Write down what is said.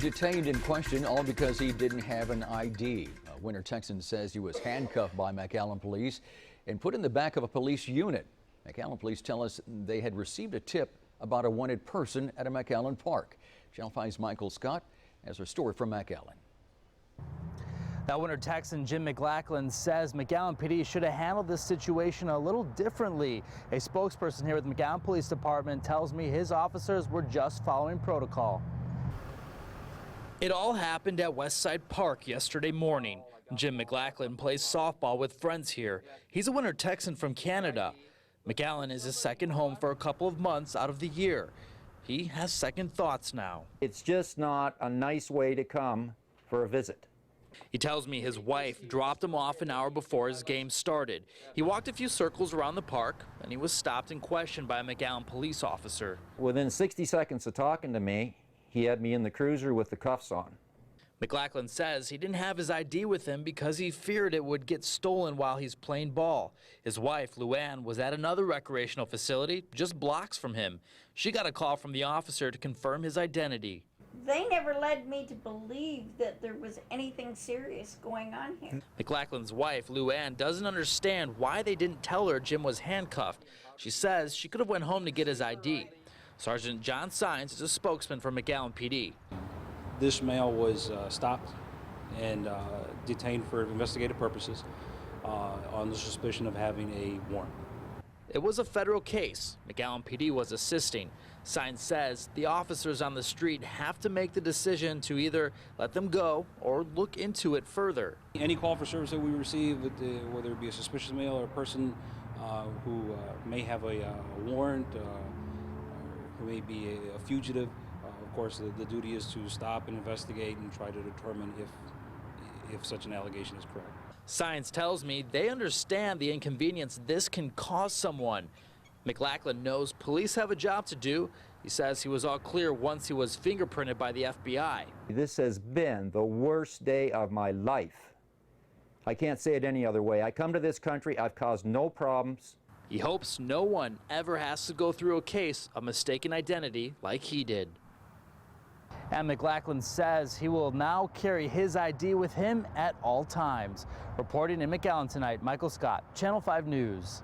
Detained and questioned, all because he didn't have an ID. A Winter Texan says he was handcuffed by McAllen police and put in the back of a police unit. McAllen police tell us they had received a tip about a wanted person at a McAllen park. Channel 5's Michael Scott has a story from McAllen. That Winter Texan Jim McLachlan says McAllen PD should have handled this situation a little differently. A spokesperson here with the McAllen Police Department tells me his officers were just following protocol. It all happened at Westside Park yesterday morning. Jim McLachlan plays softball with friends here. He's a Winter Texan from Canada. McAllen is his second home for a couple of months out of the year. He has second thoughts now. It's just not a nice way to come for a visit. He tells me his wife dropped him off an hour before his game started. He walked a few circles around the park, and he was stopped and questioned by a McAllen police officer. Within 60 seconds of talking to me, he had me in the cruiser with the cuffs on. McLachlan says he didn't have his ID with him because he feared it would get stolen while he's playing ball. His wife, Luann, was at another recreational facility just blocks from him. She got a call from the officer to confirm his identity. They never led me to believe that there was anything serious going on here. McLachlan's wife, Luann, doesn't understand why they didn't tell her Jim was handcuffed. She says she could have went home to get his ID. Sergeant John Sines is a spokesman for McAllen PD. This male was stopped and detained for investigative purposes on the suspicion of having a warrant. It was a federal case. McAllen PD was assisting. Sines says the officers on the street have to make the decision to either let them go or look into it further. Any call for service that we receive, whether it be a suspicious male or a person who may have a warrant, who may be a fugitive, of course the duty is to stop and investigate and try to determine if such an allegation is correct. Sines tells me they understand the inconvenience this can cause someone. McLachlan knows police have a job to do. He says he was all clear once he was fingerprinted by the FBI. This has been the worst day of my life. I can't say it any other way. I come to this country, I've caused no problems. He hopes no one ever has to go through a case of mistaken identity like he did. And McLachlan says he will now carry his ID with him at all times. Reporting in McAllen tonight, Michael Scott, Channel 5 News.